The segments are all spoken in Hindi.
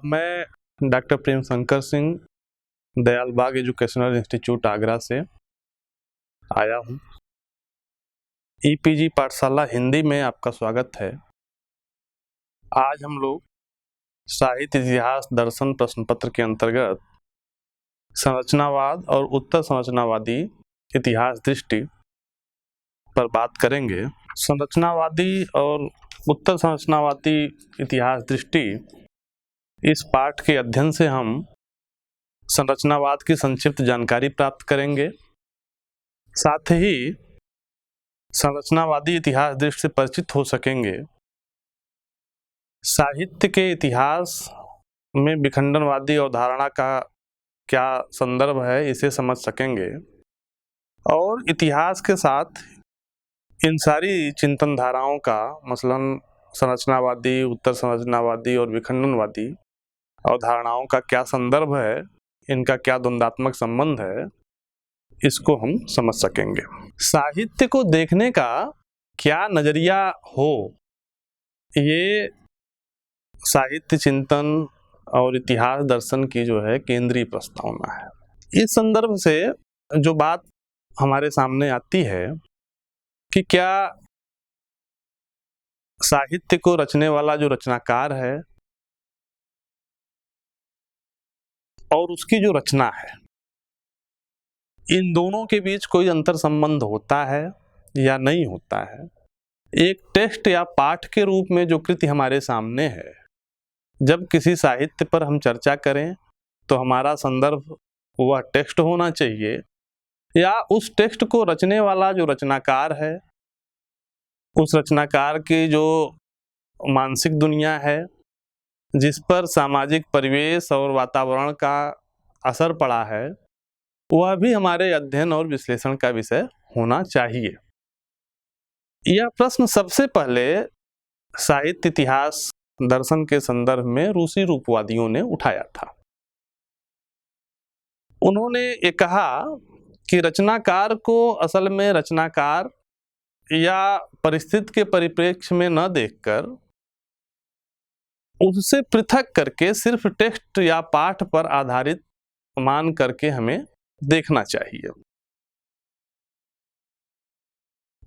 मैं डॉक्टर प्रेम शंकर सिंह दयाल बाग एजुकेशनल इंस्टीट्यूट आगरा से आया हूँ। ईपीजी पाठशाला हिंदी में आपका स्वागत है। आज हम लोग साहित्य इतिहास दर्शन प्रश्न पत्र के अंतर्गत संरचनावाद और उत्तर संरचनावादी इतिहास दृष्टि पर बात करेंगे। संरचनावादी और उत्तर संरचनावादी इतिहास दृष्टि इस पाठ के अध्ययन से हम संरचनावाद की संक्षिप्त जानकारी प्राप्त करेंगे। साथ ही संरचनावादी इतिहास दृष्टि से परिचित हो सकेंगे। साहित्य के इतिहास में विखंडनवादी अवधारणा का क्या संदर्भ है इसे समझ सकेंगे और इतिहास के साथ इन सारी चिंतन धाराओं का मसलन संरचनावादी, उत्तर संरचनावादी और विखंडनवादी अवधारणाओं का क्या संदर्भ है, इनका क्या द्वंद्वात्मक संबंध है, इसको हम समझ सकेंगे। साहित्य को देखने का क्या नजरिया हो, ये साहित्य चिंतन और इतिहास दर्शन की जो है केंद्रीय प्रस्तावना है। इस संदर्भ से जो बात हमारे सामने आती है कि क्या साहित्य को रचने वाला जो रचनाकार है और उसकी जो रचना है, इन दोनों के बीच कोई अंतर संबंध होता है या नहीं होता है। एक टेक्स्ट या पाठ के रूप में जो कृति हमारे सामने है, जब किसी साहित्य पर हम चर्चा करें तो हमारा संदर्भ वह टेक्स्ट होना चाहिए या उस टेक्स्ट को रचने वाला जो रचनाकार है, उस रचनाकार की जो मानसिक दुनिया है, जिस पर सामाजिक परिवेश और वातावरण का असर पड़ा है, वह भी हमारे अध्ययन और विश्लेषण का विषय होना चाहिए। यह प्रश्न सबसे पहले साहित्य इतिहास दर्शन के संदर्भ में रूसी रूपवादियों ने उठाया था। उन्होंने ये कहा कि रचनाकार को असल में रचनाकार या परिस्थिति के परिप्रेक्ष्य में न देखकर उससे पृथक करके सिर्फ टेक्स्ट या पाठ पर आधारित मान करके हमें देखना चाहिए।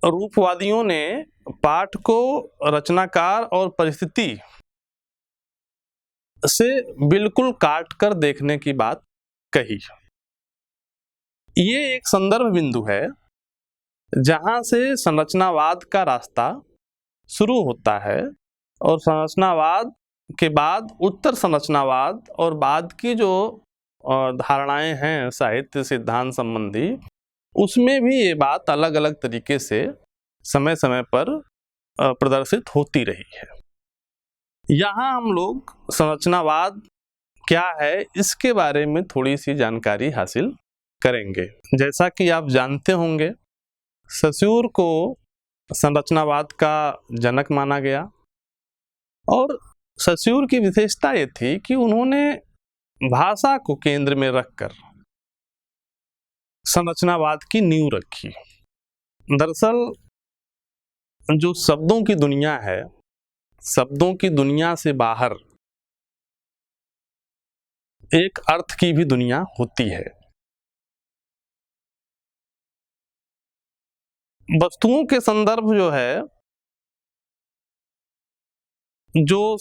रूपवादियों ने पाठ को रचनाकार और परिस्थिति से बिल्कुल काट कर देखने की बात कही। ये एक संदर्भ बिंदु है जहां से संरचनावाद का रास्ता शुरू होता है और संरचनावाद के बाद उत्तर संरचनावाद और बाद की जो धारणाएं हैं साहित्य सिद्धांत संबंधी, उसमें भी ये बात अलग अलग तरीके से समय समय पर प्रदर्शित होती रही है। यहाँ हम लोग संरचनावाद क्या है इसके बारे में थोड़ी सी जानकारी हासिल करेंगे। जैसा कि आप जानते होंगे, सस्यूर को संरचनावाद का जनक माना गया और सस्यूर की विशेषता ये थी कि उन्होंने भाषा को केंद्र में रखकर संरचनावाद की नींव रखी। दरअसल जो शब्दों की दुनिया है, शब्दों की दुनिया से बाहर एक अर्थ की भी दुनिया होती है। वस्तुओं के संदर्भ जो है, जो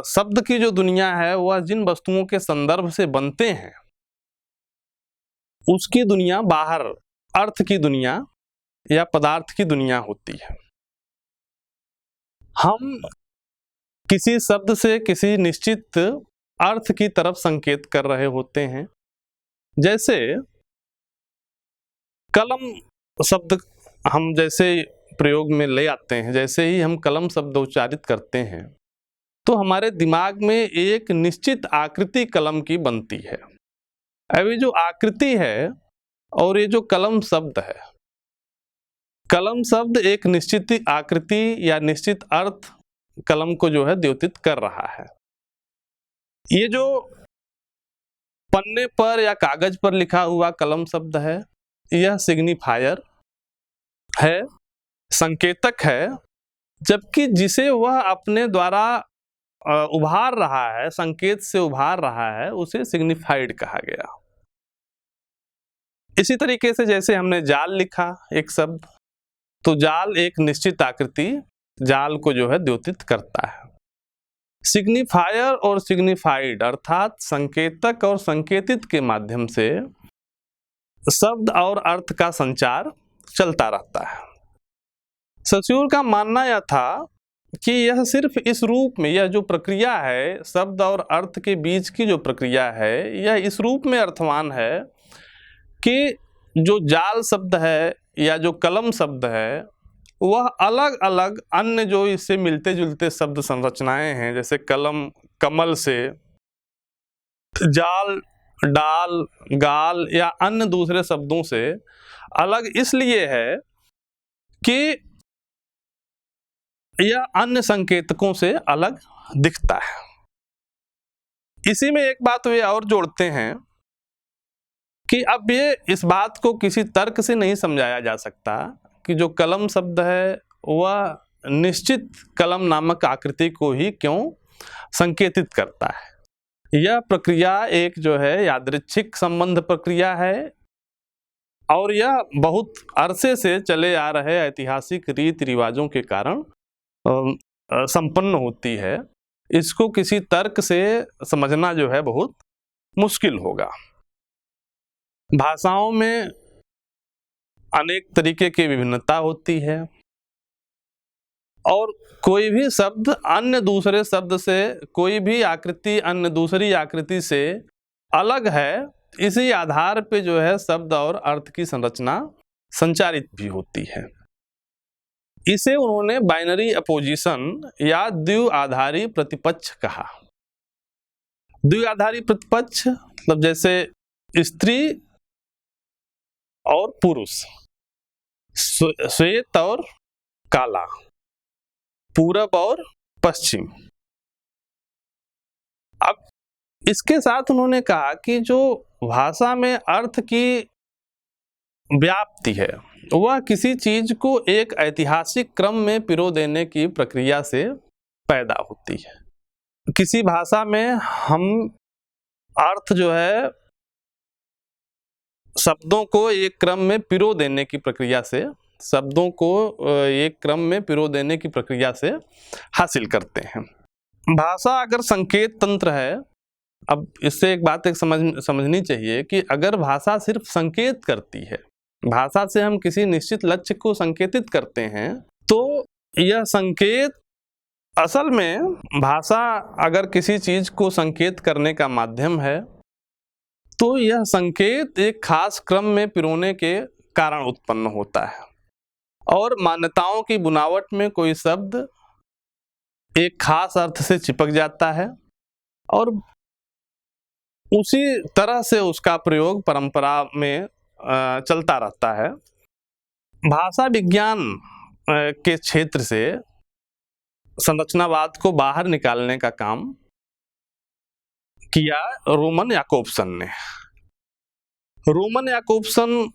शब्द की जो दुनिया है वह जिन वस्तुओं के संदर्भ से बनते हैं उसकी दुनिया बाहर अर्थ की दुनिया या पदार्थ की दुनिया होती है। हम किसी शब्द से किसी निश्चित अर्थ की तरफ संकेत कर रहे होते हैं। जैसे कलम शब्द हम जैसे प्रयोग में ले आते हैं, जैसे ही हम कलम शब्द उच्चारित करते हैं तो हमारे दिमाग में एक निश्चित आकृति कलम की बनती है। अब ये जो आकृति है और ये जो कलम शब्द है, कलम शब्द एक निश्चित आकृति या निश्चित अर्थ कलम को जो है द्योतित कर रहा है। ये जो पन्ने पर या कागज पर लिखा हुआ कलम शब्द है, यह सिग्निफायर है, संकेतक है, जबकि जिसे वह अपने द्वारा उभार रहा है, संकेत से उभार रहा है, उसे सिग्निफाइड कहा गया। इसी तरीके से जैसे हमने जाल लिखा एक शब्द, तो जाल एक निश्चित आकृति जाल को जो है द्योतित करता है। सिग्निफायर और सिग्निफाइड अर्थात संकेतक और संकेतित के माध्यम से शब्द और अर्थ का संचार चलता रहता है। सस्योर का मानना यह था कि यह सिर्फ इस रूप में, यह जो प्रक्रिया है शब्द और अर्थ के बीच की जो प्रक्रिया है, यह इस रूप में अर्थवान है कि जो जाल शब्द है या जो कलम शब्द है वह अलग अलग अन्य जो इससे मिलते जुलते शब्द संरचनाएं हैं, जैसे कलम कमल से, जाल डाल गाल या अन्य दूसरे शब्दों से अलग इसलिए है कि यह अन्य संकेतकों से अलग दिखता है। इसी में एक बात वे और जोड़ते हैं कि अब ये इस बात को किसी तर्क से नहीं समझाया जा सकता कि जो कलम शब्द है वह निश्चित कलम नामक आकृति को ही क्यों संकेतित करता है। यह प्रक्रिया एक जो है यादृच्छिक संबंध प्रक्रिया है और यह बहुत अरसे से चले आ रहे ऐतिहासिक रीति रिवाजों के कारण संपन्न होती है। इसको किसी तर्क से समझना जो है बहुत मुश्किल होगा। भाषाओं में अनेक तरीके की विभिन्नता होती है और कोई भी शब्द अन्य दूसरे शब्द से, कोई भी आकृति अन्य दूसरी आकृति से अलग है, इसी आधार पे जो है शब्द और अर्थ की संरचना संचारित भी होती है। इसे उन्होंने बाइनरी अपोजिशन या द्विआधारी प्रतिपक्ष कहा। द्विआधारी प्रतिपक्ष मतलब जैसे स्त्री और पुरुष, श्वेत और काला, पूरब और पश्चिम। अब इसके साथ उन्होंने कहा कि जो भाषा में अर्थ की व्याप्ति है वह किसी चीज को एक ऐतिहासिक क्रम में पिरो देने की प्रक्रिया से पैदा होती है। किसी भाषा में हम अर्थ जो है शब्दों को एक क्रम में पिरो देने की प्रक्रिया से, शब्दों को एक क्रम में पिरो देने की प्रक्रिया से हासिल करते हैं। भाषा अगर संकेत तंत्र है, अब इससे एक बात समझनी चाहिए कि अगर भाषा सिर्फ संकेत करती है, भाषा से हम किसी निश्चित लक्ष्य को संकेतित करते हैं, तो यह संकेत असल में भाषा अगर किसी चीज को संकेत करने का माध्यम है तो यह संकेत एक खास क्रम में पिरोने के कारण उत्पन्न होता है और मान्यताओं की बुनावट में कोई शब्द एक खास अर्थ से चिपक जाता है और उसी तरह से उसका प्रयोग परंपरा में चलता रहता है। भाषा विज्ञान के क्षेत्र से संरचनावाद को बाहर निकालने का काम किया रोमन याकोब्सन ने। रोमन याकोब्सन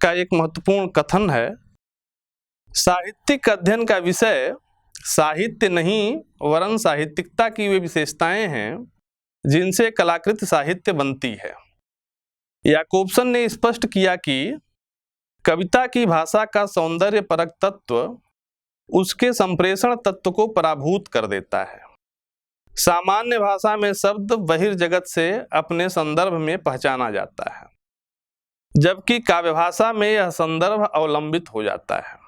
का एक महत्वपूर्ण कथन है, साहित्यिक अध्ययन का विषय साहित्य नहीं वरन साहित्यिकता की वे विशेषताएं हैं जिनसे कलाकृत साहित्य बनती है। याकोब्सन ने स्पष्ट किया कि कविता की भाषा का सौंदर्य परक तत्व उसके संप्रेषण तत्व को पराभूत कर देता है। सामान्य भाषा में शब्द बहिर्जगत से अपने संदर्भ में पहचाना जाता है, जबकि काव्य भाषा में यह संदर्भ अवलंबित हो जाता है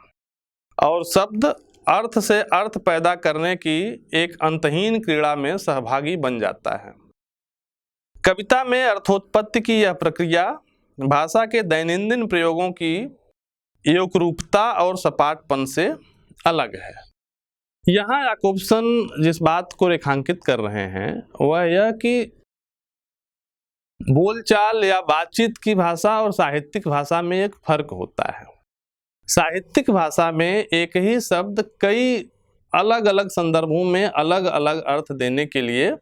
और शब्द अर्थ से अर्थ पैदा करने की एक अंतहीन क्रीड़ा में सहभागी बन जाता है। कविता में अर्थोत्पत्ति की यह प्रक्रिया भाषा के दैनंदिन प्रयोगों की योगरूपता और सपाटपन से अलग है। यहाँ याकोब्सन जिस बात को रेखांकित कर रहे हैं वह यह कि बोलचाल या बातचीत की भाषा और साहित्यिक भाषा में एक फर्क होता है। साहित्यिक भाषा में एक ही शब्द कई अलग अलग संदर्भों में अलग अलग अर्थ देने के लिए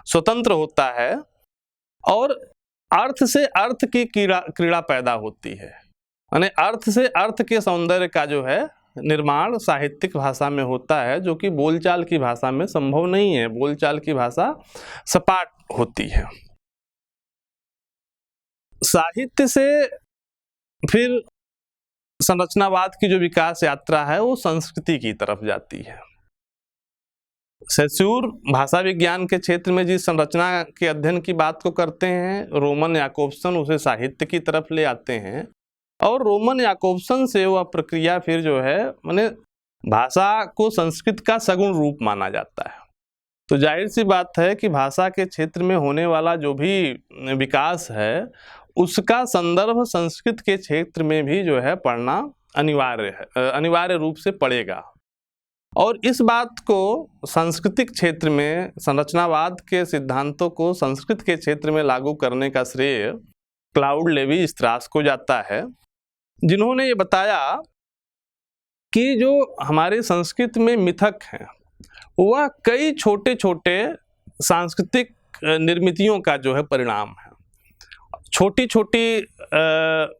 स्वतंत्र होता है और अर्थ से अर्थ की क्रीड़ा पैदा होती है, यानी अर्थ से अर्थ के सौंदर्य का जो है निर्माण साहित्यिक भाषा में होता है, जो कि बोलचाल की भाषा में संभव नहीं है। बोलचाल की भाषा सपाट होती है। साहित्य से फिर संरचनावाद की जो विकास यात्रा है वो संस्कृति की तरफ जाती है। सेस्यूर भाषा विज्ञान के क्षेत्र में जिस संरचना के अध्ययन की बात को करते हैं, रोमन याकोब्सन उसे साहित्य की तरफ ले आते हैं, और रोमन याकोब्सन से वह प्रक्रिया फिर जो है माने भाषा को संस्कृत का सगुण रूप माना जाता है। तो जाहिर सी बात है कि भाषा के क्षेत्र में होने वाला जो भी विकास है उसका संदर्भ संस्कृत के क्षेत्र में भी जो है पढ़ना अनिवार्य है, अनिवार्य रूप से पड़ेगा। और इस बात को सांस्कृतिक क्षेत्र में संरचनावाद के सिद्धांतों को संस्कृत के क्षेत्र में लागू करने का श्रेय क्लाउड लेवी स्ट्रास को जाता है, जिन्होंने ये बताया कि जो हमारे संस्कृत में मिथक हैं वह कई छोटे छोटे सांस्कृतिक निर्मितियों का जो है परिणाम है। छोटी छोटी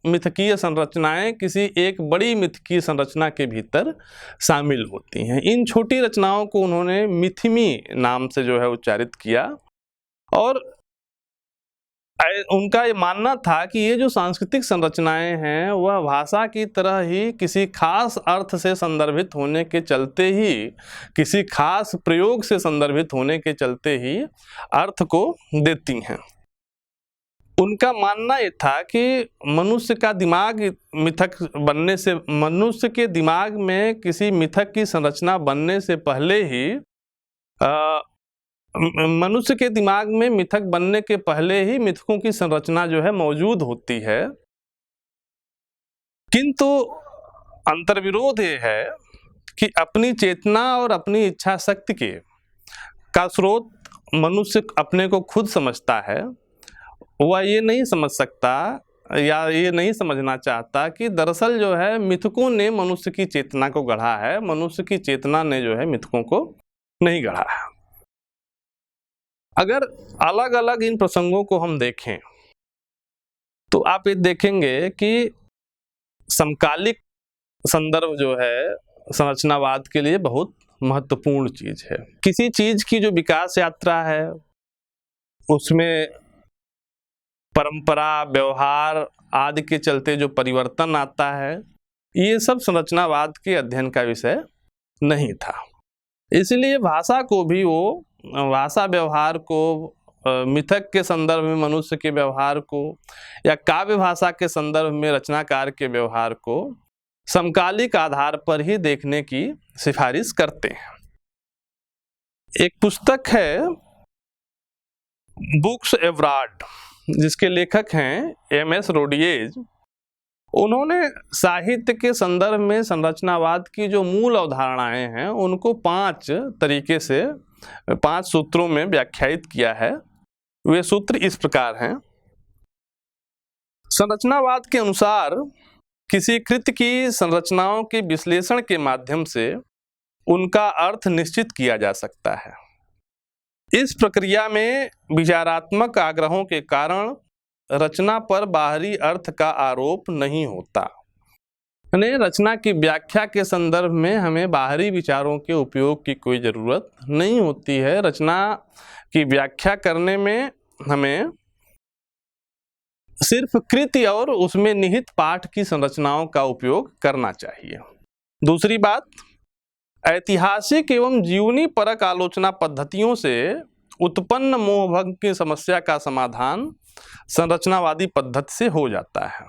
मिथकीय संरचनाएं किसी एक बड़ी मिथकीय संरचना के भीतर शामिल होती हैं। इन छोटी रचनाओं को उन्होंने मिथिमी नाम से जो है उच्चारित किया, और उनका ये मानना था कि ये जो सांस्कृतिक संरचनाएं हैं वह भाषा की तरह ही किसी खास अर्थ से संदर्भित होने के चलते ही, किसी खास प्रयोग से संदर्भित होने के चलते ही अर्थ को देती हैं। उनका मानना ये था कि मनुष्य का दिमाग मिथक बनने से, मनुष्य के दिमाग में किसी मिथक की संरचना बनने से पहले ही मनुष्य के दिमाग में मिथक बनने के पहले ही मिथकों की संरचना जो है मौजूद होती है, किंतु अंतर्विरोध ये है कि अपनी चेतना और अपनी इच्छा शक्ति का स्रोत मनुष्य अपने को खुद समझता है। वह ये नहीं समझ सकता या ये नहीं समझना चाहता कि दरअसल जो है मिथकों ने मनुष्य की चेतना को गढ़ा है, मनुष्य की चेतना ने जो है मिथकों को नहीं गढ़ा है। अगर अलग अलग इन प्रसंगों को हम देखें तो आप ये देखेंगे कि समकालिक संदर्भ जो है संरचनावाद के लिए बहुत महत्वपूर्ण चीज है। किसी चीज की जो विकास यात्रा है उसमें परंपरा, व्यवहार आदि के चलते जो परिवर्तन आता है, ये सब संरचनावाद के अध्ययन का विषय नहीं था। इसलिए भाषा को भी वो भाषा व्यवहार को, मिथक के संदर्भ में मनुष्य के व्यवहार को या काव्य भाषा के संदर्भ में रचनाकार के व्यवहार को समकालिक आधार पर ही देखने की सिफारिश करते हैं। एक पुस्तक है बुक्स एब्रॉड, जिसके लेखक हैं एम.एस. रोडियेज। उन्होंने साहित्य के संदर्भ में संरचनावाद की जो मूल अवधारणाएं हैं उनको 5 तरीके से 5 सूत्रों में व्याख्यायित किया है। वे सूत्र इस प्रकार हैं। संरचनावाद के अनुसार किसी कृति की संरचनाओं के विश्लेषण के माध्यम से उनका अर्थ निश्चित किया जा सकता है। इस प्रक्रिया में विचारात्मक आग्रहों के कारण रचना पर बाहरी अर्थ का आरोप नहीं होता। यानी रचना की व्याख्या के संदर्भ में हमें बाहरी विचारों के उपयोग की कोई ज़रूरत नहीं होती है। रचना की व्याख्या करने में हमें सिर्फ कृति और उसमें निहित पाठ की संरचनाओं का उपयोग करना चाहिए। दूसरी बात, ऐतिहासिक एवं जीवनी परक आलोचना पद्धतियों से उत्पन्न मोहभंग की समस्या का समाधान संरचनावादी पद्धति से हो जाता है।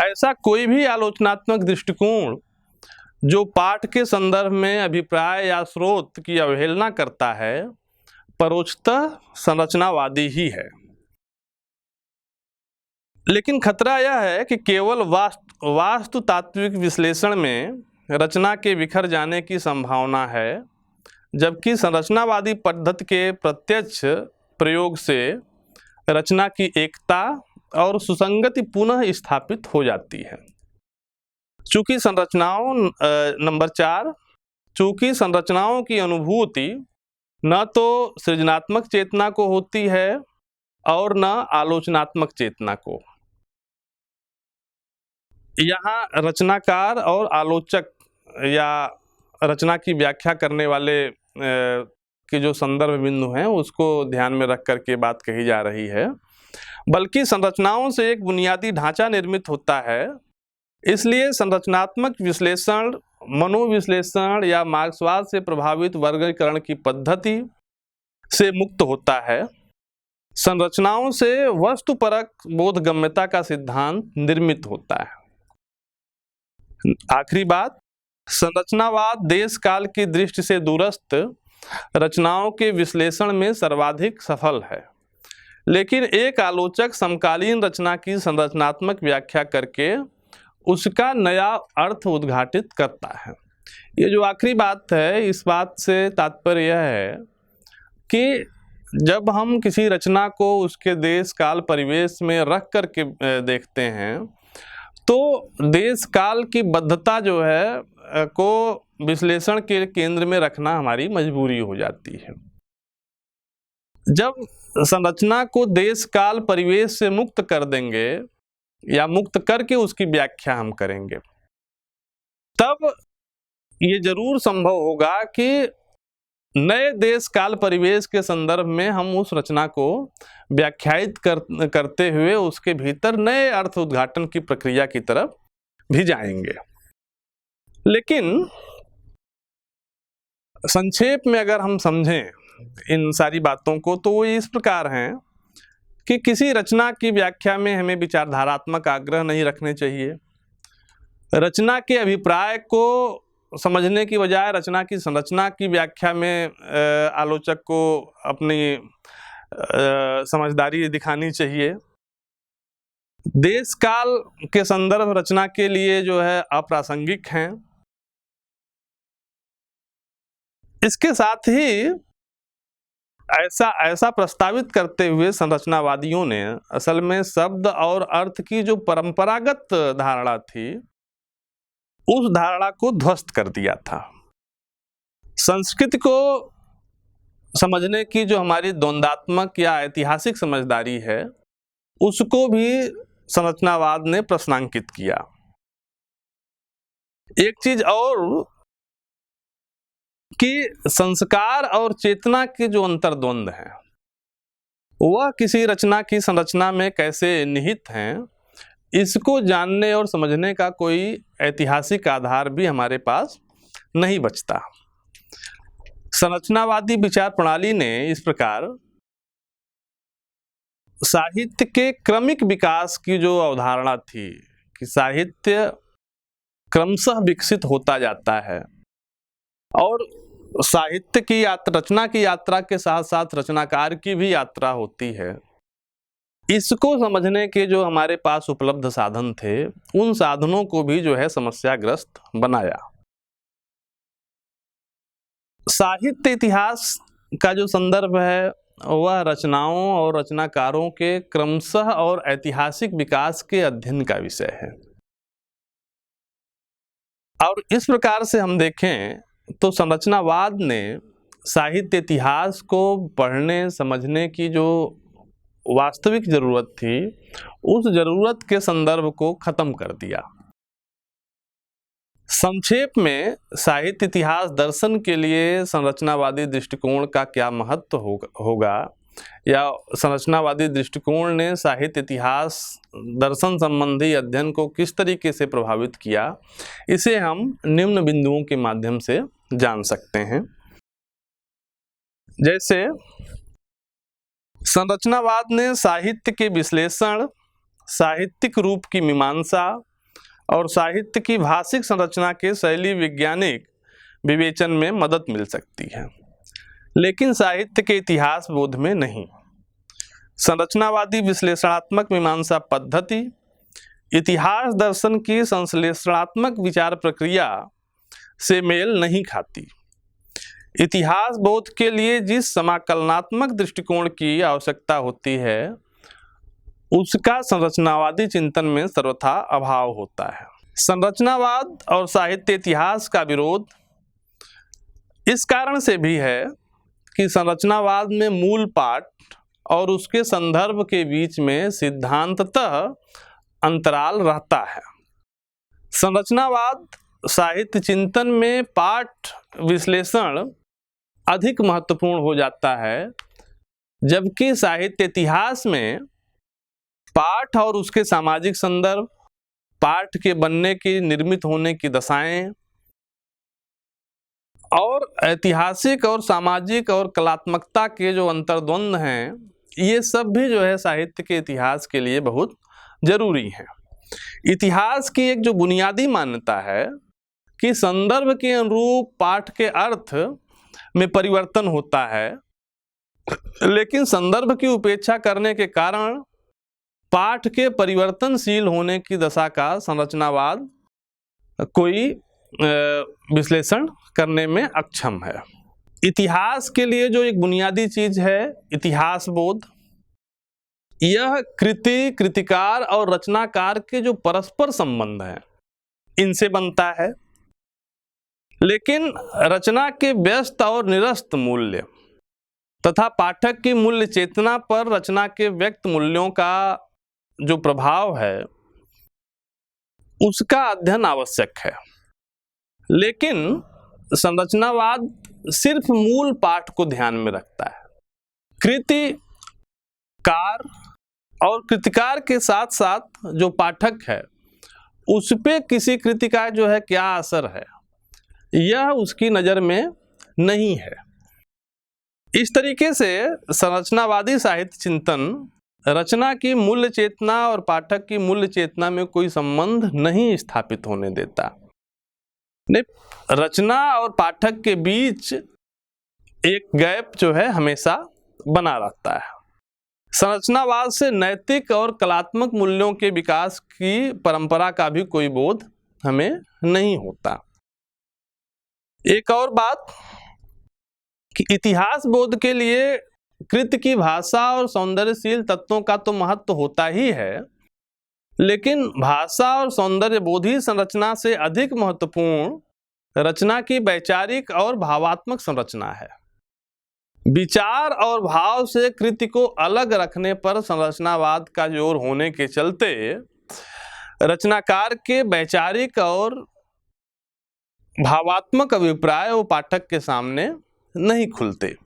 ऐसा कोई भी आलोचनात्मक दृष्टिकोण जो पाठ के संदर्भ में अभिप्राय या स्रोत की अवहेलना करता है, परोक्षतः संरचनावादी ही है। लेकिन खतरा यह है कि केवल वास्तु तात्विक विश्लेषण में रचना के बिखर जाने की संभावना है, जबकि संरचनावादी पद्धति के प्रत्यक्ष प्रयोग से रचना की एकता और सुसंगति पुनः स्थापित हो जाती है। चूंकि नंबर 4, चूंकि संरचनाओं की अनुभूति न तो सृजनात्मक चेतना को होती है और न आलोचनात्मक चेतना को। यहाँ रचनाकार और आलोचक या रचना की व्याख्या करने वाले के जो संदर्भ बिंदु हैं उसको ध्यान में रख करके बात कही जा रही है, बल्कि संरचनाओं से एक बुनियादी ढांचा निर्मित होता है। इसलिए संरचनात्मक विश्लेषण मनोविश्लेषण या मार्क्सवाद से प्रभावित वर्गीकरण की पद्धति से मुक्त होता है। संरचनाओं से वस्तुपरक बोधगम्यता का सिद्धांत निर्मित होता है। आखिरी बात, संरचनावाद देश काल की दृष्टि से दूरस्थ रचनाओं के विश्लेषण में सर्वाधिक सफल है, लेकिन एक आलोचक समकालीन रचना की संरचनात्मक व्याख्या करके उसका नया अर्थ उद्घाटित करता है। ये जो आखिरी बात है, इस बात से तात्पर्य यह है कि जब हम किसी रचना को उसके देश काल परिवेश में रख करके देखते हैं तो देश काल की बद्धता जो है को विश्लेषण के केंद्र में रखना हमारी मजबूरी हो जाती है। जब संरचना को देश काल परिवेश से मुक्त कर देंगे या मुक्त करके उसकी व्याख्या हम करेंगे, तब ये जरूर संभव होगा कि नए देश काल परिवेश के संदर्भ में हम उस रचना को व्याख्यायित करते हुए उसके भीतर नए अर्थ उद्घाटन की प्रक्रिया की तरफ भी जाएंगे। लेकिन संक्षेप में अगर हम समझें इन सारी बातों को तो वो इस प्रकार हैं कि किसी रचना की व्याख्या में हमें विचारधारात्मक आग्रह नहीं रखने चाहिए। रचना के अभिप्राय को समझने की बजाय रचना की संरचना की व्याख्या में आलोचक को अपनी समझदारी दिखानी चाहिए। देश काल के संदर्भ रचना के लिए जो है अप्रासंगिक हैं। इसके साथ ही ऐसा प्रस्तावित करते हुए संरचनावादियों ने असल में शब्द और अर्थ की जो परंपरागत धारणा थी उस धारणा को ध्वस्त कर दिया था। संस्कृति को समझने की जो हमारी द्वंद्वात्मक या ऐतिहासिक समझदारी है उसको भी संरचनावाद ने प्रश्नांकित किया। एक चीज और कि संस्कार और चेतना के जो अंतर्द्वंद हैं वह किसी रचना की संरचना में कैसे निहित हैं, इसको जानने और समझने का कोई ऐतिहासिक आधार भी हमारे पास नहीं बचता। संरचनावादी विचार प्रणाली ने इस प्रकार साहित्य के क्रमिक विकास की जो अवधारणा थी कि साहित्य क्रमशः विकसित होता जाता है और साहित्य की रचना की यात्रा के साथ साथ रचनाकार की भी यात्रा होती है, इसको समझने के जो हमारे पास उपलब्ध साधन थे उन साधनों को भी जो है समस्याग्रस्त बनाया। साहित्य इतिहास का जो संदर्भ है वह रचनाओं और रचनाकारों के क्रमशः और ऐतिहासिक विकास के अध्ययन का विषय है। और इस प्रकार से हम देखें तो संरचनावाद ने साहित्य इतिहास को पढ़ने समझने की जो वास्तविक जरूरत थी उस जरूरत के संदर्भ को खत्म कर दिया। संक्षेप में साहित्य इतिहास दर्शन के लिए संरचनावादी दृष्टिकोण का क्या महत्व होगा या संरचनावादी दृष्टिकोण ने साहित्य इतिहास दर्शन संबंधी अध्ययन को किस तरीके से प्रभावित किया, इसे हम निम्न बिंदुओं के माध्यम से जान सकते हैं। जैसे संरचनावाद ने साहित्य के विश्लेषण, साहित्यिक रूप की मीमांसा और साहित्य की भाषिक संरचना के शैली वैज्ञानिक विवेचन में मदद मिल सकती है, लेकिन साहित्य के इतिहास बोध में नहीं। संरचनावादी विश्लेषणात्मक मीमांसा पद्धति इतिहास दर्शन की संश्लेषणात्मक विचार प्रक्रिया से मेल नहीं खाती। इतिहास बोध के लिए जिस समाकलनात्मक दृष्टिकोण की आवश्यकता होती है उसका संरचनावादी चिंतन में सर्वथा अभाव होता है। संरचनावाद और साहित्य इतिहास का विरोध इस कारण से भी है कि संरचनावाद में मूल पाठ और उसके संदर्भ के बीच में सिद्धांततः अंतराल रहता है। संरचनावाद साहित्य चिंतन में पाठ विश्लेषण अधिक महत्वपूर्ण हो जाता है, जबकि साहित्य इतिहास में पाठ और उसके सामाजिक संदर्भ, पाठ के बनने की, निर्मित होने की दशाएं और ऐतिहासिक और सामाजिक और कलात्मकता के जो अंतर्द्वंद हैं, ये सब भी जो है साहित्य के इतिहास के लिए बहुत जरूरी है। इतिहास की एक जो बुनियादी मान्यता है कि संदर्भ के अनुरूप पाठ के अर्थ में परिवर्तन होता है, लेकिन संदर्भ की उपेक्षा करने के कारण पाठ के परिवर्तनशील होने की दशा का संरचनावाद कोई विश्लेषण करने में अक्षम है। इतिहास के लिए जो एक बुनियादी चीज है इतिहास बोध, यह कृति, कृतिकार और रचनाकार के जो परस्पर संबंध हैं इनसे बनता है। लेकिन रचना के व्यस्त और निरस्त मूल्य तथा पाठक की मूल्य चेतना पर रचना के व्यक्त मूल्यों का जो प्रभाव है उसका अध्ययन आवश्यक है। लेकिन संरचनावाद सिर्फ मूल पाठ को ध्यान में रखता है। कृतिकार और कृतिकार के साथ साथ जो पाठक है उस पे किसी कृति का जो है क्या असर है, यह उसकी नजर में नहीं है। इस तरीके से संरचनावादी साहित्य चिंतन रचना की मूल्य चेतना और पाठक की मूल्य चेतना में कोई संबंध नहीं स्थापित होने देता। रचना और पाठक के बीच एक गैप जो है हमेशा बना रहता है। संरचनावाद से नैतिक और कलात्मक मूल्यों के विकास की परंपरा का भी कोई बोध हमें नहीं होता। एक और बात कि इतिहास बोध के लिए कृति की भाषा और सौंदर्यशील तत्वों का तो महत्व होता ही है, लेकिन भाषा और सौंदर्य बोधी संरचना से अधिक महत्वपूर्ण रचना की वैचारिक और भावात्मक संरचना है। विचार और भाव से कृति को अलग रखने पर संरचनावाद का जोर होने के चलते रचनाकार के वैचारिक और भावात्मक अभिप्राय वो पाठक के सामने नहीं खुलते।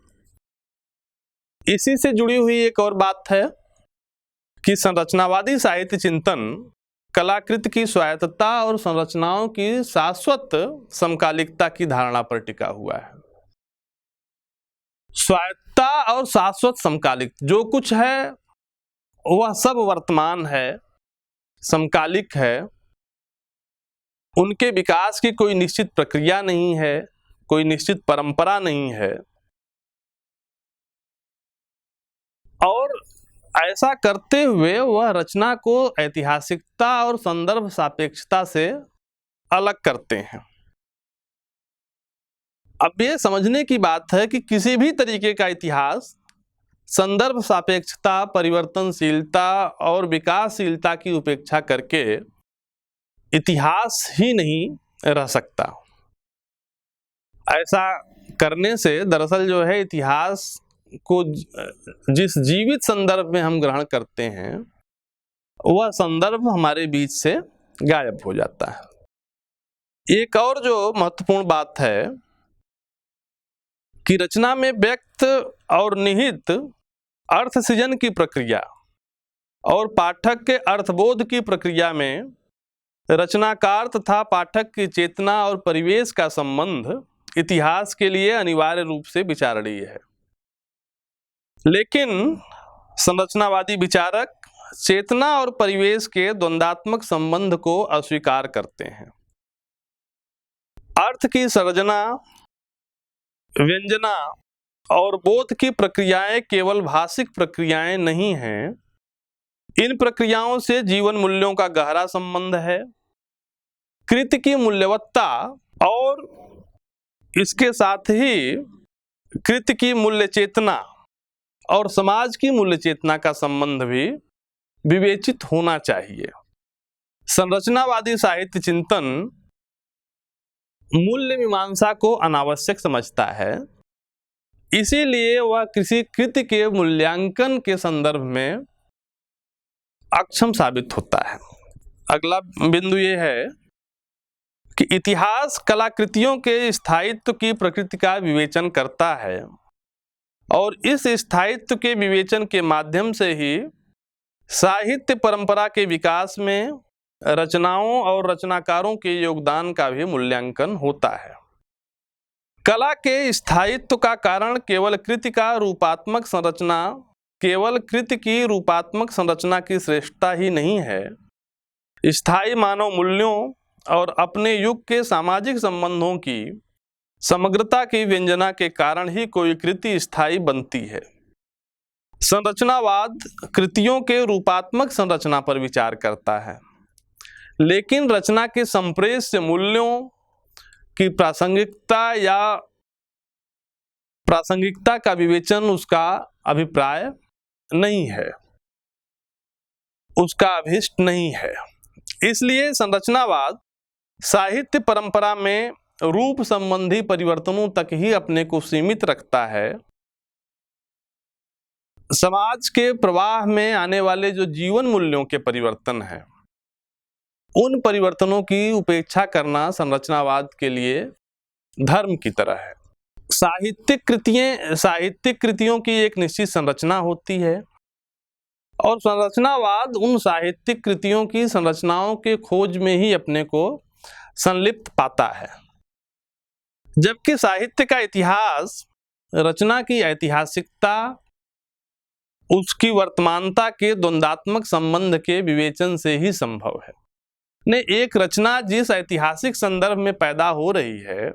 इसी से जुड़ी हुई एक और बात है कि संरचनावादी साहित्य चिंतन कलाकृति की स्वायत्तता और संरचनाओं की शाश्वत समकालिकता की धारणा पर टिका हुआ है। स्वायत्तता और शाश्वत समकालिक जो कुछ है वह सब वर्तमान है, समकालिक है, उनके विकास की कोई निश्चित प्रक्रिया नहीं है, कोई निश्चित परंपरा नहीं है। और ऐसा करते हुए वह रचना को ऐतिहासिकता और संदर्भ सापेक्षता से अलग करते हैं। अब ये समझने की बात है कि किसी भी तरीके का इतिहास संदर्भ सापेक्षता, परिवर्तनशीलता और विकासशीलता की उपेक्षा करके इतिहास ही नहीं रह सकता। ऐसा करने से दरअसल जो है इतिहास को जिस जीवित संदर्भ में हम ग्रहण करते हैं वह संदर्भ हमारे बीच से गायब हो जाता है। एक और जो महत्वपूर्ण बात है कि रचना में व्यक्त और निहित अर्थ सृजन की प्रक्रिया और पाठक के अर्थबोध की प्रक्रिया में रचनाकार तथा पाठक की चेतना और परिवेश का संबंध इतिहास के लिए अनिवार्य रूप से विचारणीय है। लेकिन संरचनावादी विचारक चेतना और परिवेश के द्वंद्वात्मक संबंध को अस्वीकार करते हैं। अर्थ की सर्जना, व्यंजना और बोध की प्रक्रियाएं केवल भाषिक प्रक्रियाएं नहीं हैं। इन प्रक्रियाओं से जीवन मूल्यों का गहरा संबंध है। कृति की मूल्यवत्ता और इसके साथ ही कृति की मूल्य चेतना और समाज की मूल्य चेतना का संबंध भी विवेचित होना चाहिए। संरचनावादी साहित्य चिंतन मूल्य मीमांसा को अनावश्यक समझता है, इसीलिए वह किसी कृति के मूल्यांकन के संदर्भ में अक्षम साबित होता है। अगला बिंदु ये है कि इतिहास कलाकृतियों के स्थायित्व की प्रकृति का विवेचन करता है और इस स्थायित्व के विवेचन के माध्यम से ही साहित्य परंपरा के विकास में रचनाओं और रचनाकारों के योगदान का भी मूल्यांकन होता है। कला के स्थायित्व का कारण केवल कृति की रूपात्मक संरचना की श्रेष्ठता ही नहीं है। स्थायी मानव मूल्यों और अपने युग के सामाजिक संबंधों की समग्रता की व्यंजना के कारण ही कोई कृति स्थायी बनती है। संरचनावाद कृतियों के रूपात्मक संरचना पर विचार करता है, लेकिन रचना के संप्रेष्य मूल्यों की प्रासंगिकता का विवेचन उसका अभिप्राय नहीं है, उसका अभिष्ट नहीं है। इसलिए संरचनावाद साहित्य परंपरा में रूप संबंधी परिवर्तनों तक ही अपने को सीमित रखता है। समाज के प्रवाह में आने वाले जो जीवन मूल्यों के परिवर्तन हैं, उन परिवर्तनों की उपेक्षा करना संरचनावाद के लिए धर्म की तरह है। साहित्यिक कृतियों की एक निश्चित संरचना होती है और संरचनावाद उन साहित्यिक कृतियों की संरचनाओं के खोज में ही अपने को संलिप्त पाता है, जबकि साहित्य का इतिहास रचना की ऐतिहासिकता, उसकी वर्तमानता के द्वंद्वात्मक संबंध के विवेचन से ही संभव है। एक रचना जिस ऐतिहासिक संदर्भ में पैदा हो रही है,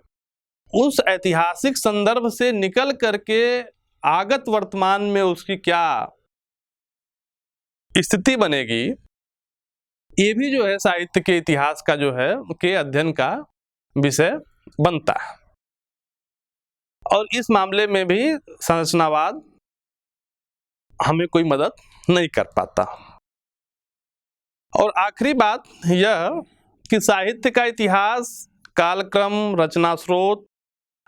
उस ऐतिहासिक संदर्भ से निकल करके आगत वर्तमान में उसकी क्या स्थिति बनेगी, ये भी जो है साहित्य के इतिहास का जो है के अध्ययन का विषय बनता है। और इस मामले में भी संरचनावाद हमें कोई मदद नहीं कर पाता। और आखिरी बात यह कि साहित्य का इतिहास कालक्रम, रचना स्रोत,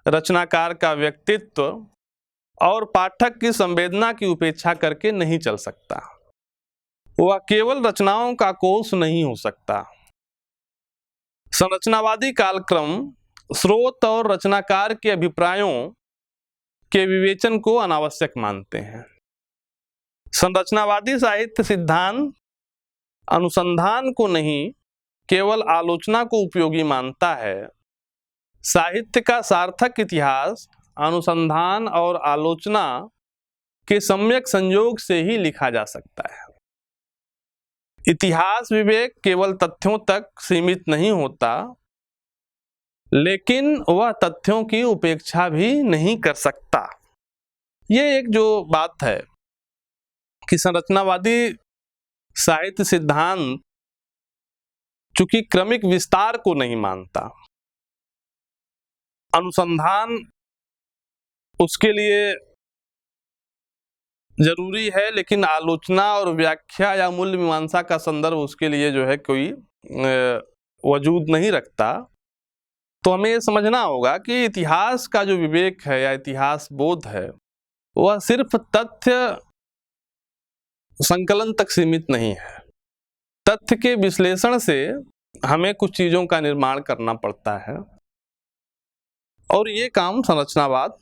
रचनाकार का व्यक्तित्व और पाठक की संवेदना की उपेक्षा करके नहीं चल सकता। वह केवल रचनाओं का कोष नहीं हो सकता। संरचनावादी कालक्रम स्रोत और रचनाकार के अभिप्रायों के विवेचन को अनावश्यक मानते हैं। संरचनावादी साहित्य सिद्धांत अनुसंधान को नहीं, केवल आलोचना को उपयोगी मानता है। साहित्य का सार्थक इतिहास अनुसंधान और आलोचना के सम्यक संयोग से ही लिखा जा सकता है। इतिहास विवेक केवल तथ्यों तक सीमित नहीं होता, लेकिन वह तथ्यों की उपेक्षा भी नहीं कर सकता। ये एक जो बात है कि संरचनावादी साहित्य सिद्धांत चूंकि क्रमिक विस्तार को नहीं मानता, अनुसंधान उसके लिए जरूरी है, लेकिन आलोचना और व्याख्या या मूल्य मीमांसा का संदर्भ उसके लिए जो है कोई वजूद नहीं रखता। तो हमें ये समझना होगा कि इतिहास का जो विवेक है या इतिहास बोध है, वह सिर्फ तथ्य संकलन तक सीमित नहीं है। तथ्य के विश्लेषण से हमें कुछ चीजों का निर्माण करना पड़ता है और ये काम संरचनावाद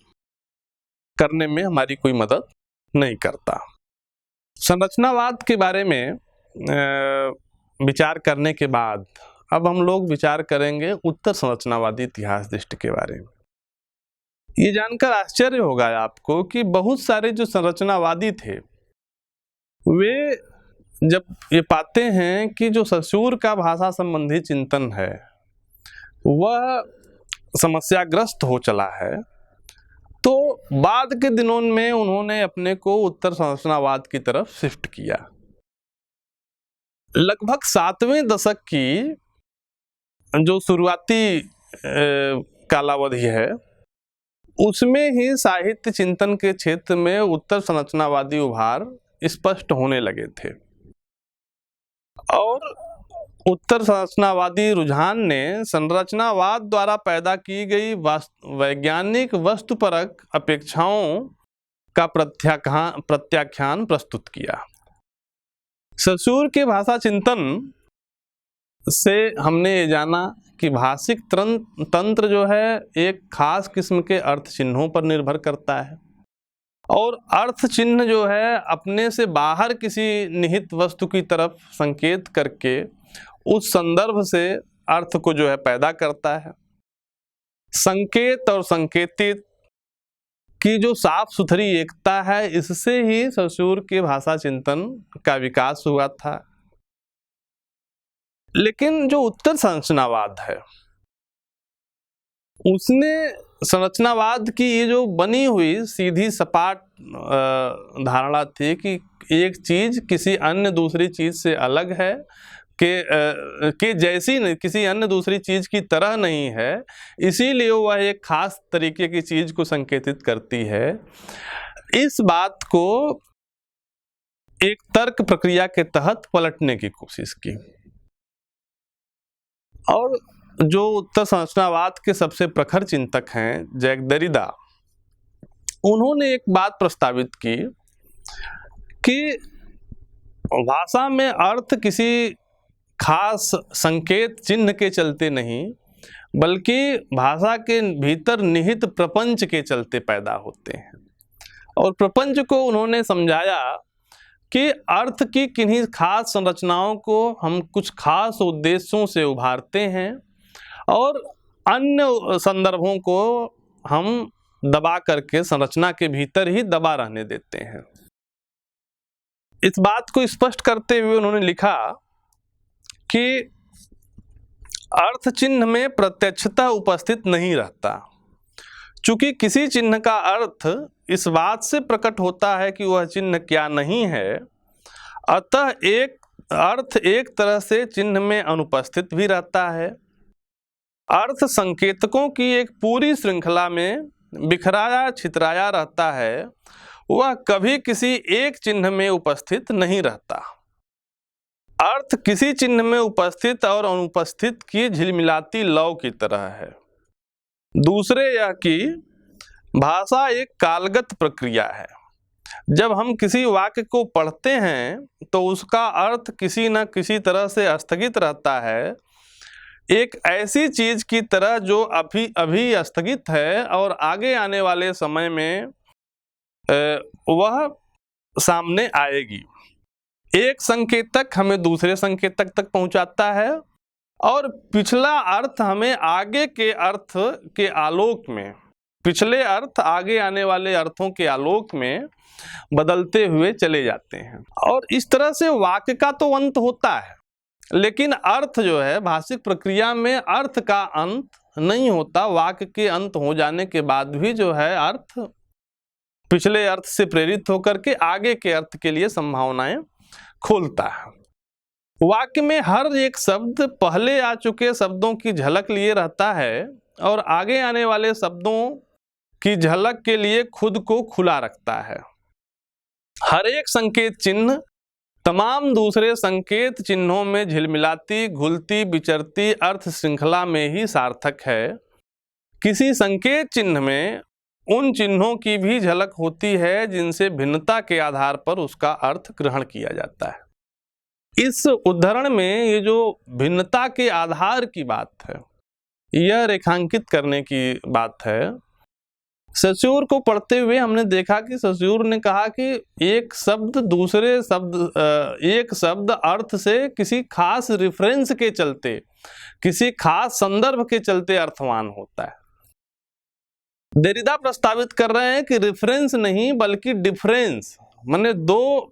करने में हमारी कोई मदद नहीं करता। संरचनावाद के बारे में विचार करने के बाद अब हम लोग विचार करेंगे उत्तर संरचनावादी इतिहास दृष्टि के बारे में। ये जानकर आश्चर्य होगा आपको कि बहुत सारे जो संरचनावादी थे, वे जब ये पाते हैं कि जो ससूर का भाषा संबंधी चिंतन है वह समस्याग्रस्त हो चला है, तो बाद के दिनों में उन्होंने अपने को उत्तर संरचनावाद की तरफ शिफ्ट किया। लगभग 7वें दशक की जो शुरुआती कालावधि है, उसमें ही साहित्य चिंतन के क्षेत्र में उत्तर संरचनावादी उभार स्पष्ट होने लगे थे और उत्तर संरचनावादी रुझान ने संरचनावाद द्वारा पैदा की गई वैज्ञानिक वस्तुपरक अपेक्षाओं का प्रत्याख्यान प्रस्तुत किया। ससूर के भाषा चिंतन से हमने ये जाना कि भाषिक तंत्र जो है एक खास किस्म के अर्थ चिन्हों पर निर्भर करता है, और अर्थ चिन्ह जो है अपने से बाहर किसी निहित वस्तु की तरफ संकेत करके उस संदर्भ से अर्थ को जो है पैदा करता है। संकेत और संकेतित की जो साफ सुथरी एकता है, इससे ही ससुर के भाषा चिंतन का विकास हुआ था। लेकिन जो उत्तर संरचनावाद है, उसने संरचनावाद की ये जो बनी हुई सीधी सपाट धारणा थी कि एक चीज किसी अन्य दूसरी चीज से अलग है, कि जैसी नहीं, किसी अन्य दूसरी चीज की तरह नहीं है, इसीलिए वह एक खास तरीके की चीज को संकेतित करती है। इस बात को एक तर्क प्रक्रिया के तहत पलटने की कोशिश की, और जो उत्तर संरचनावाद के सबसे प्रखर चिंतक हैं जैक देरिदा, उन्होंने एक बात प्रस्तावित की कि भाषा में अर्थ किसी खास संकेत चिन्ह के चलते नहीं, बल्कि भाषा के भीतर निहित प्रपंच के चलते पैदा होते हैं। और प्रपंच को उन्होंने समझाया कि अर्थ की किन्हीं खास संरचनाओं को हम कुछ खास उद्देश्यों से उभारते हैं और अन्य संदर्भों को हम दबा करके संरचना के भीतर ही दबा रहने देते हैं। इस बात को स्पष्ट करते हुए उन्होंने लिखा कि अर्थ चिन्ह में प्रत्यक्षता उपस्थित नहीं रहता, चूंकि किसी चिन्ह का अर्थ इस बात से प्रकट होता है कि वह चिन्ह क्या नहीं है, अतः एक अर्थ एक तरह से चिन्ह में अनुपस्थित भी रहता है। अर्थ संकेतकों की एक पूरी श्रृंखला में बिखराया छितराया रहता है, वह कभी किसी एक चिन्ह में उपस्थित नहीं रहता। अर्थ किसी चिन्ह में उपस्थित और अनुपस्थित की झिलमिलाती लौ की तरह है। दूसरे यह कि भाषा एक कालगत प्रक्रिया है। जब हम किसी वाक्य को पढ़ते हैं तो उसका अर्थ किसी न किसी तरह से स्थगित रहता है, एक ऐसी चीज की तरह जो अभी अभी स्थगित है और आगे आने वाले समय में वह सामने आएगी। एक संकेतक हमें दूसरे संकेतक तक पहुंचाता है और पिछला अर्थ हमें आगे के अर्थ के आलोक में, पिछले अर्थ आगे आने वाले अर्थों के आलोक में बदलते हुए चले जाते हैं। और इस तरह से वाक्य का तो अंत होता है, लेकिन अर्थ जो है भाषिक प्रक्रिया में अर्थ का अंत नहीं होता। वाक्य के अंत हो जाने के बाद भी जो है अर्थ पिछले अर्थ से प्रेरित होकर के आगे के अर्थ के लिए संभावनाएं खोलता है। वाक्य में हर एक शब्द पहले आ चुके शब्दों की झलक लिए रहता है और आगे आने वाले शब्दों की झलक के लिए खुद को खुला रखता है। हर एक संकेत चिन्ह तमाम दूसरे संकेत चिन्हों में झिलमिलाती घुलती विचरती अर्थ श्रृंखला में ही सार्थक है। किसी संकेत चिन्ह में उन चिन्हों की भी झलक होती है जिनसे भिन्नता के आधार पर उसका अर्थ ग्रहण किया जाता है। इस उदाहरण में ये जो भिन्नता के आधार की बात है, यह रेखांकित करने की बात है। ससुर को पढ़ते हुए हमने देखा कि ससुर ने कहा कि एक शब्द दूसरे शब्द, एक शब्द अर्थ से किसी खास रिफरेंस के चलते, किसी खास संदर्भ के चलते अर्थवान होता है। देरिदा प्रस्तावित कर रहे हैं कि रिफरेंस नहीं बल्कि डिफरेंस, माने दो,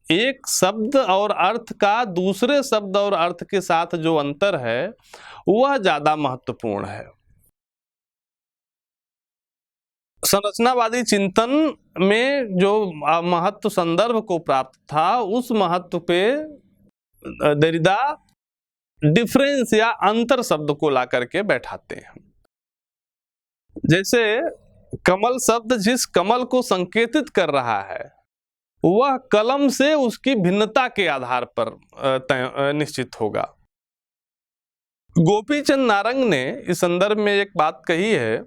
एक शब्द और अर्थ का दूसरे शब्द और अर्थ के साथ जो अंतर है वह ज्यादा महत्वपूर्ण है। संरचनावादी चिंतन में जो महत्व संदर्भ को प्राप्त था, उस महत्व पे देरिदा डिफरेंस या अंतर शब्द को ला करके बैठाते हैं। जैसे कमल शब्द जिस कमल को संकेतित कर रहा है वह कलम से उसकी भिन्नता के आधार पर निश्चित होगा। गोपीचंद नारंग ने इस संदर्भ में एक बात कही है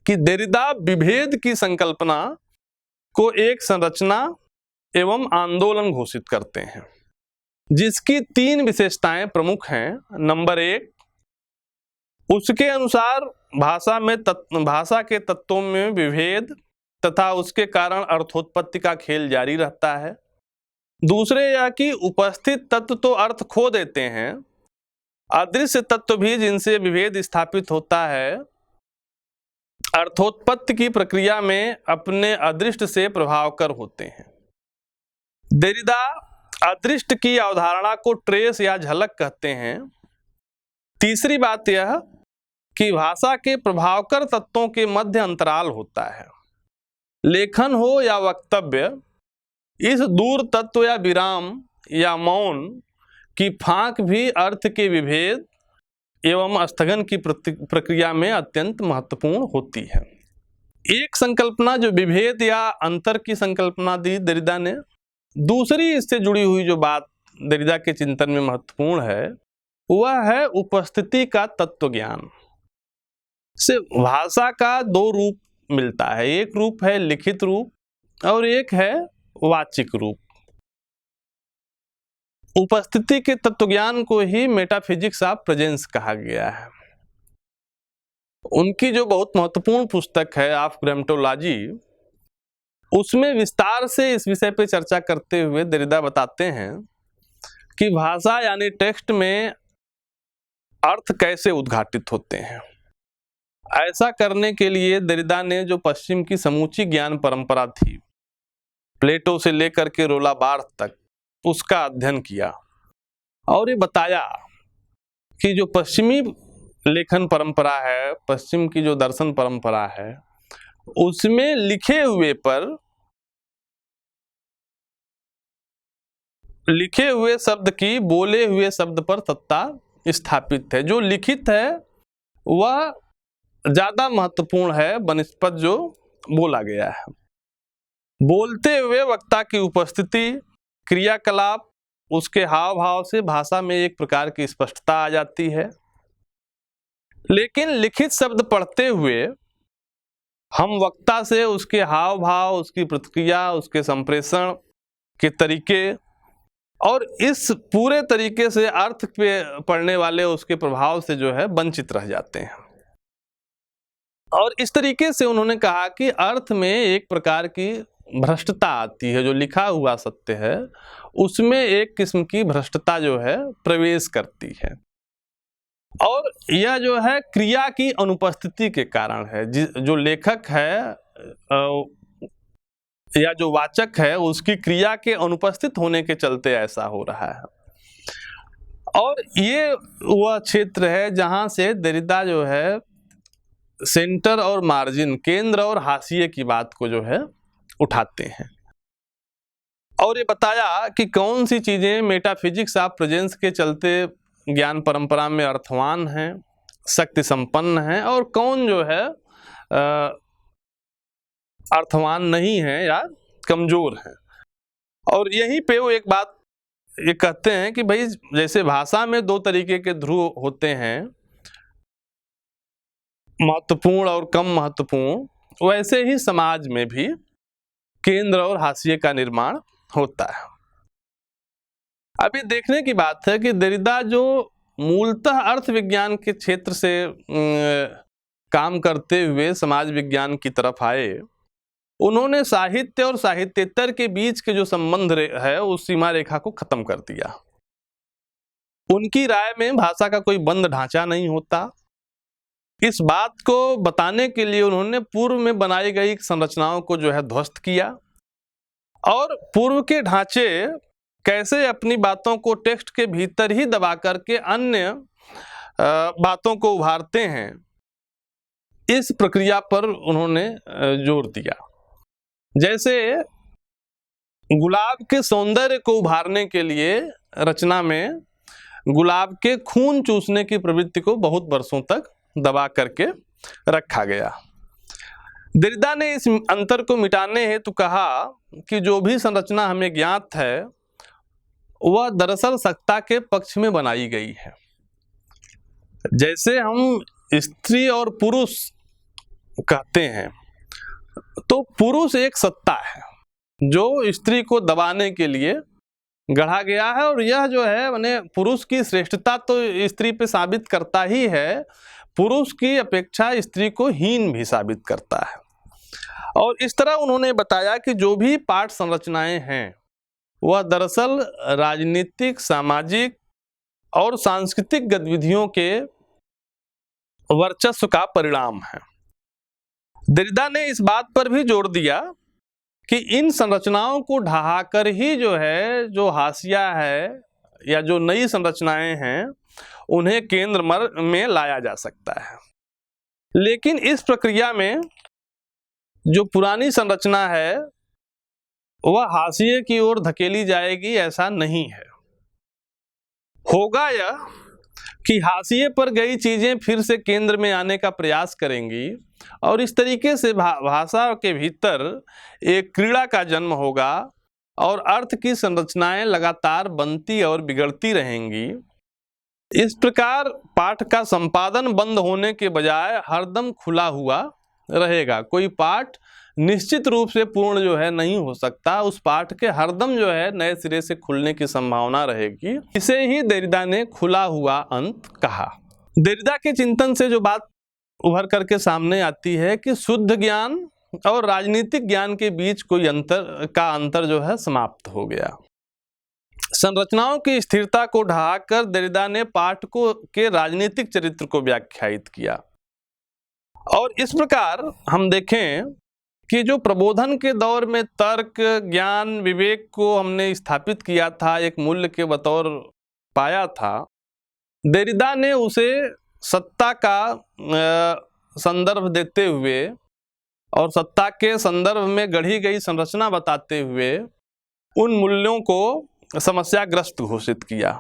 कि देरिदा विभेद की संकल्पना को एक संरचना एवं आंदोलन घोषित करते हैं। जिसकी 3 विशेषताएं प्रमुख हैं। नंबर 1, उसके अनुसार भाषा के तत्वों में विभेद तथा उसके कारण अर्थोत्पत्ति का खेल जारी रहता है। दूसरे, यह कि उपस्थित तत्व तो अर्थ खो देते हैं, अदृश्य तत्व भी जिनसे विभेद स्थापित होता है अर्थोत्पत्ति की प्रक्रिया में अपने अदृष्ट से प्रभावकर होते हैं। देरिदा अदृष्ट की अवधारणा को ट्रेस या झलक कहते हैं। तीसरी बात यह कि भाषा के प्रभावकर तत्वों के मध्य अंतराल होता है। लेखन हो या वक्तव्य, इस दूर तत्व या विराम या मौन की फांक भी अर्थ के विभेद एवं स्थगन की प्रक्रिया में अत्यंत महत्वपूर्ण होती है। एक संकल्पना जो विभेद या अंतर की संकल्पना दी देरिदा ने। दूसरी इससे जुड़ी हुई जो बात देरिदा के चिंतन में महत्वपूर्ण है वह है उपस्थिति का तत्व ज्ञान। से भाषा का 2 रूप मिलता है, एक रूप है लिखित रूप और एक है वाचिक रूप। उपस्थिति के तत्वज्ञान को ही मेटाफिजिक्स ऑफ प्रेजेंस कहा गया है। उनकी जो बहुत महत्वपूर्ण पुस्तक है ऑफ ग्रामेटोलॉजी, उसमें विस्तार से इस विषय पे चर्चा करते हुए देरिदा बताते हैं कि भाषा यानी टेक्स्ट में अर्थ कैसे उद्घाटित होते हैं। ऐसा करने के लिए देरिदा ने जो पश्चिम की समूची ज्ञान परंपरा थी, प्लेटो से लेकर के रोला बार्थ तक, उसका अध्ययन किया और ये बताया कि जो पश्चिमी लेखन परंपरा है, पश्चिम की जो दर्शन परंपरा है, उसमें लिखे हुए शब्द की बोले हुए शब्द पर सत्ता स्थापित है। जो लिखित है वह ज्यादा महत्वपूर्ण है बनिस्पत जो बोला गया है। बोलते हुए वक्ता की उपस्थिति, क्रियाकलाप, उसके हाव भाव से भाषा में एक प्रकार की स्पष्टता आ जाती है। लेकिन लिखित शब्द पढ़ते हुए हम वक्ता से उसके हाव भाव, उसकी प्रतिक्रिया, उसके संप्रेषण के तरीके और इस पूरे तरीके से अर्थ पे पड़ने वाले उसके प्रभाव से जो है वंचित रह जाते हैं। और इस तरीके से उन्होंने कहा कि अर्थ में एक प्रकार की भ्रष्टता आती है। जो लिखा हुआ सत्य है उसमें एक किस्म की भ्रष्टता जो है प्रवेश करती है और यह जो है क्रिया की अनुपस्थिति के कारण है। जो लेखक है या जो वाचक है उसकी क्रिया के अनुपस्थित होने के चलते ऐसा हो रहा है। और ये वह क्षेत्र है जहां से देरिदा जो है सेंटर और मार्जिन, केंद्र और हाशिए की बात को जो है उठाते हैं और ये बताया कि कौन सी चीजें मेटाफिजिक्स ऑफ प्रेजेंस के चलते ज्ञान परंपरा में अर्थवान हैं, शक्ति संपन्न हैं और कौन जो है अर्थवान नहीं है या कमजोर है। और यहीं पे वो एक बात ये कहते हैं कि भाई जैसे भाषा में 2 तरीके के ध्रुव होते हैं, महत्वपूर्ण और कम महत्वपूर्ण, वैसे ही समाज में भी केंद्र और हाशिए का निर्माण होता है। अभी देखने की बात है कि देरिदा जो मूलतः अर्थ विज्ञान के क्षेत्र से काम करते हुए समाज विज्ञान की तरफ आए, उन्होंने साहित्य और साहित्येतर के बीच के जो संबंध है उस सीमा रेखा को खत्म कर दिया। उनकी राय में भाषा का कोई बंद ढांचा नहीं होता। इस बात को बताने के लिए उन्होंने पूर्व में बनाई गई संरचनाओं को जो है ध्वस्त किया और पूर्व के ढांचे कैसे अपनी बातों को टेक्स्ट के भीतर ही दबा करके अन्य बातों को उभारते हैं, इस प्रक्रिया पर उन्होंने जोर दिया। जैसे गुलाब के सौंदर्य को उभारने के लिए रचना में गुलाब के खून चूसने की प्रवृत्ति को बहुत वर्षों तक दबा करके रखा गया। देरिदा ने इस अंतर को मिटाने हेतु कहा कि जो भी संरचना हमें ज्ञात है वह दरअसल सत्ता के पक्ष में बनाई गई है। जैसे हम स्त्री और पुरुष कहते हैं तो पुरुष एक सत्ता है जो स्त्री को दबाने के लिए गढ़ा गया है, और यह जो है माने पुरुष की श्रेष्ठता तो स्त्री पे साबित करता ही है, पुरुष की अपेक्षा स्त्री को हीन भी साबित करता है। और इस तरह उन्होंने बताया कि जो भी पाठ संरचनाएं हैं वह दरअसल राजनीतिक, सामाजिक और सांस्कृतिक गतिविधियों के वर्चस्व का परिणाम है। देरिदा ने इस बात पर भी जोर दिया कि इन संरचनाओं को ढहाकर ही जो है, जो हाशिया है या जो नई संरचनाएं हैं, उन्हें केंद्र में लाया जा सकता है। लेकिन इस प्रक्रिया में जो पुरानी संरचना है वह हाशिए की ओर धकेली जाएगी, ऐसा नहीं है। होगा यह कि हाशिए पर गई चीजें फिर से केंद्र में आने का प्रयास करेंगी, और इस तरीके से भाषा के भीतर एक क्रीड़ा का जन्म होगा और अर्थ की संरचनाएं लगातार बनती और बिगड़ती रहेंगी। इस प्रकार पाठ का संपादन बंद होने के बजाय हरदम खुला हुआ रहेगा। कोई पाठ निश्चित रूप से पूर्ण जो है नहीं हो सकता, उस पाठ के हरदम जो है नए सिरे से खुलने की संभावना रहेगी। इसे ही देरिदा ने खुला हुआ अंत कहा। देरिदा के चिंतन से जो बात उभर करके सामने आती है कि शुद्ध ज्ञान और राजनीतिक ज्ञान के बीच कोई अंतर जो है समाप्त हो गया। संरचनाओं की स्थिरता को ढहाकर देरिदा ने पाठकों के राजनीतिक चरित्र को व्याख्यायित किया। और इस प्रकार हम देखें कि जो प्रबोधन के दौर में तर्क, ज्ञान, विवेक को हमने स्थापित किया था, एक मूल्य के बतौर पाया था, देरिदा ने उसे सत्ता का संदर्भ देते हुए और सत्ता के संदर्भ में गढ़ी गई संरचना बताते हुए उन मूल्यों को समस्याग्रस्त घोषित किया।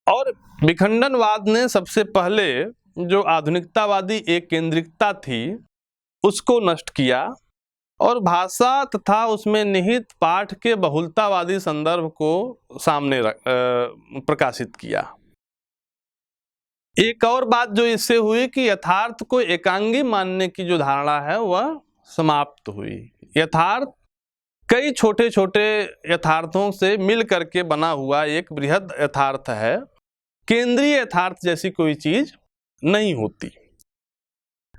और विखंडनवाद ने सबसे पहले जो आधुनिकतावादी एक केंद्रिकता थी उसको नष्ट किया और भाषा तथा उसमें निहित पाठ के बहुलतावादी संदर्भ को सामने प्रकाशित किया। एक और बात जो इससे हुई कि यथार्थ को एकांगी मानने की जो धारणा है वह समाप्त हुई। यथार्थ कई छोटे छोटे यथार्थों से मिल करके बना हुआ एक बृहद यथार्थ है। केंद्रीय यथार्थ जैसी कोई चीज नहीं होती।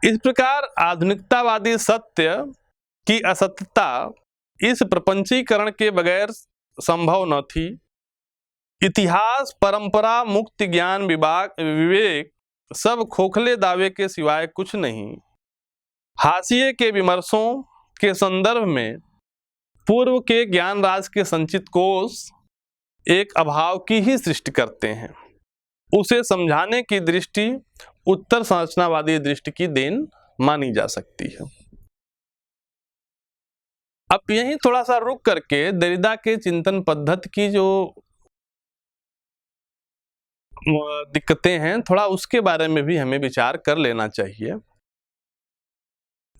इस प्रकार आधुनिकतावादी सत्य की असत्यता इस प्रपंचीकरण के बगैर संभव न थी। इतिहास, परंपरा, मुक्त ज्ञान, विवेक सब खोखले दावे के सिवाय कुछ नहीं। हाशिए के विमर्शों के संदर्भ में पूर्व के ज्ञान राज के संचित कोष एक अभाव की ही सृष्टि करते हैं। उसे समझाने की दृष्टि उत्तर संरचनावादी दृष्टि की देन मानी जा सकती है। अब यहीं थोड़ा सा रुक करके देरिदा के चिंतन पद्धति की जो दिक्कतें हैं, थोड़ा उसके बारे में भी हमें विचार कर लेना चाहिए।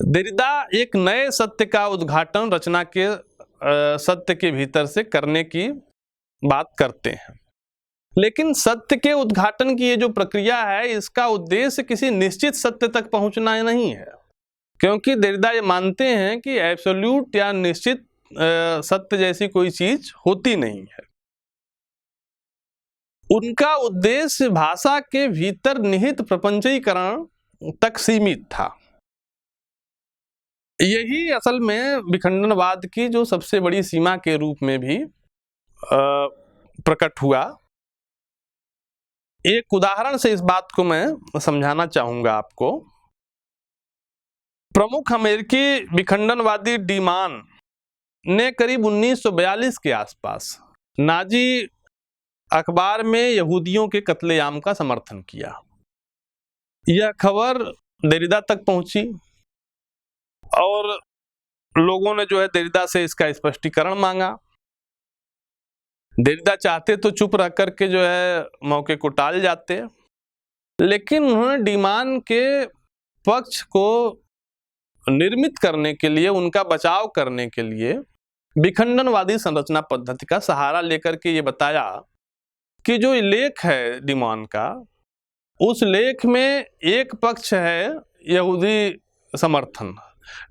देरिदा एक नए सत्य का उद्घाटन रचना के सत्य के भीतर से करने की बात करते हैं, लेकिन सत्य के उद्घाटन की ये जो प्रक्रिया है इसका उद्देश्य किसी निश्चित सत्य तक पहुंचना नहीं है, क्योंकि देरिदा ये मानते हैं कि एब्सोल्यूट या निश्चित सत्य जैसी कोई चीज होती नहीं है। उनका उद्देश्य भाषा के भीतर निहित प्रपंचीकरण तक सीमित था। यही असल में विखंडनवाद की जो सबसे बड़ी सीमा के रूप में भी प्रकट हुआ। एक उदाहरण से इस बात को मैं समझाना चाहूंगा आपको। प्रमुख अमेरिकी विखंडनवादी डी मान ने करीब 1942 के आसपास नाजी अखबार में यहूदियों के कत्लेआम का समर्थन किया। यह खबर देरिदा तक पहुंची और लोगों ने जो है देरिदा से इसका स्पष्टीकरण मांगा। देरिदा चाहते तो चुप रह करके जो है मौके को टाल जाते, लेकिन उन्होंने डी मान के पक्ष को निर्मित करने के लिए, उनका बचाव करने के लिए विखंडनवादी संरचना पद्धति का सहारा लेकर के ये बताया कि जो लेख है डी मान का, उस लेख में एक पक्ष है यहूदी समर्थन,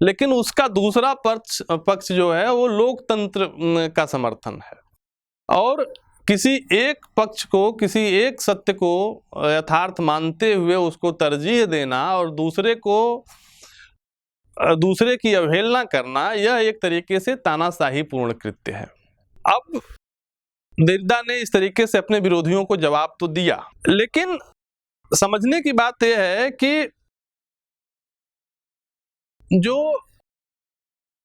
लेकिन उसका दूसरा पक्ष जो है वो लोकतंत्र का समर्थन है। और किसी एक पक्ष को, किसी एक सत्य को यथार्थ मानते हुए उसको तरजीह देना और दूसरे की अवहेलना करना, यह एक तरीके से तानाशाही पूर्ण कृत्य है। अब देरिदा ने इस तरीके से अपने विरोधियों को जवाब तो दिया, लेकिन समझने की बात यह है कि जो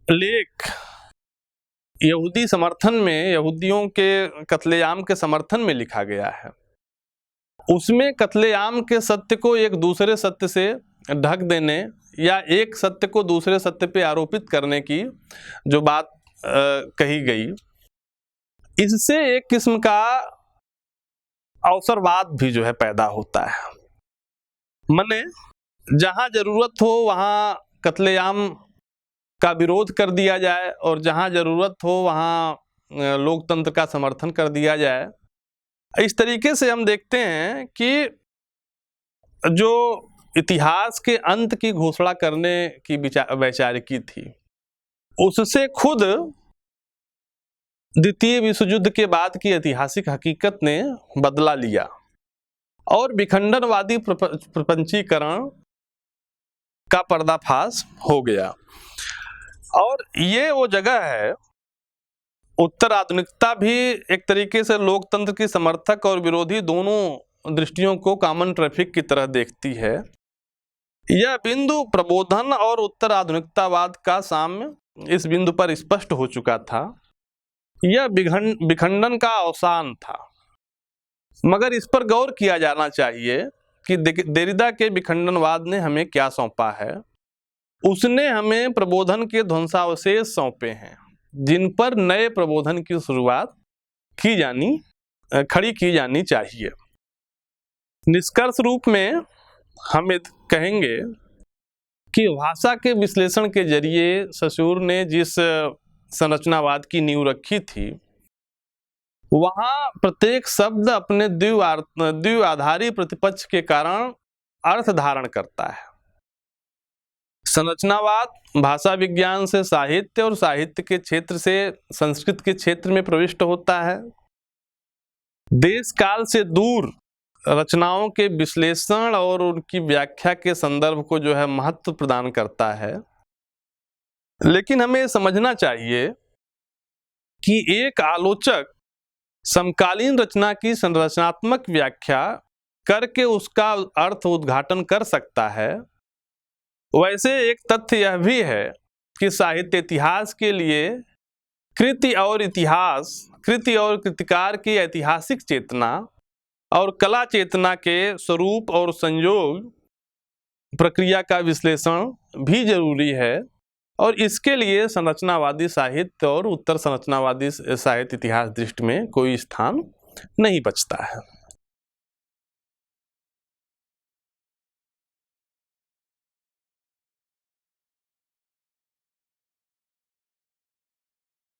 लेख यहूदी समर्थन में, यहूदियों के कत्लेआम के समर्थन में लिखा गया है, उसमें कत्लेआम के सत्य को एक दूसरे सत्य से ढक देने या एक सत्य को दूसरे सत्य पे आरोपित करने की जो बात कही गई, इससे एक किस्म का अवसरवाद भी जो है पैदा होता है। माने जहां जरूरत हो वहां कत्लेआम का विरोध कर दिया जाए और जहां जरूरत हो वहां लोकतंत्र का समर्थन कर दिया जाए। इस तरीके से हम देखते हैं कि जो इतिहास के अंत की घोषणा करने की वैचारिकी थी, उससे खुद द्वितीय विश्व युद्ध के बाद की ऐतिहासिक हकीकत ने बदला लिया और विखंडनवादी प्रपंचीकरण का पर्दाफाश हो गया। और ये वो जगह है, उत्तर आधुनिकता भी एक तरीके से लोकतंत्र की समर्थक और विरोधी दोनों दृष्टियों को कॉमन ट्रैफिक की तरह देखती है। यह बिंदु प्रबोधन और उत्तर आधुनिकतावाद का साम्य इस बिंदु पर स्पष्ट हो चुका था। यह विखंडन का अवसान था, मगर इस पर गौर किया जाना चाहिए कि देरिदा के विखंडनवाद ने हमें क्या सौंपा है। उसने हमें प्रबोधन के ध्वंसावशेष सौंपे हैं, जिन पर नए प्रबोधन की शुरुआत खड़ी की जानी चाहिए। निष्कर्ष रूप में हम कहेंगे कि भाषा के विश्लेषण के जरिए ससूर ने जिस संरचनावाद की नींव रखी थी, वहां प्रत्येक शब्द अपने द्विआधारी प्रतिपक्ष के कारण अर्थ धारण करता है। संरचनावाद भाषा विज्ञान से साहित्य और साहित्य के क्षेत्र से संस्कृत के क्षेत्र में प्रविष्ट होता है। देश काल से दूर रचनाओं के विश्लेषण और उनकी व्याख्या के संदर्भ को जो है महत्व प्रदान करता है। लेकिन हमें समझना चाहिए कि एक आलोचक समकालीन रचना की संरचनात्मक व्याख्या करके उसका अर्थ उद्घाटन कर सकता है। वैसे एक तथ्य यह भी है कि साहित्य इतिहास के लिए कृति और कृतिकार की ऐतिहासिक चेतना और कला चेतना के स्वरूप और संयोग प्रक्रिया का विश्लेषण भी जरूरी है, और इसके लिए संरचनावादी साहित्य और उत्तर संरचनावादी साहित्य इतिहास दृष्टि में कोई स्थान नहीं बचता है।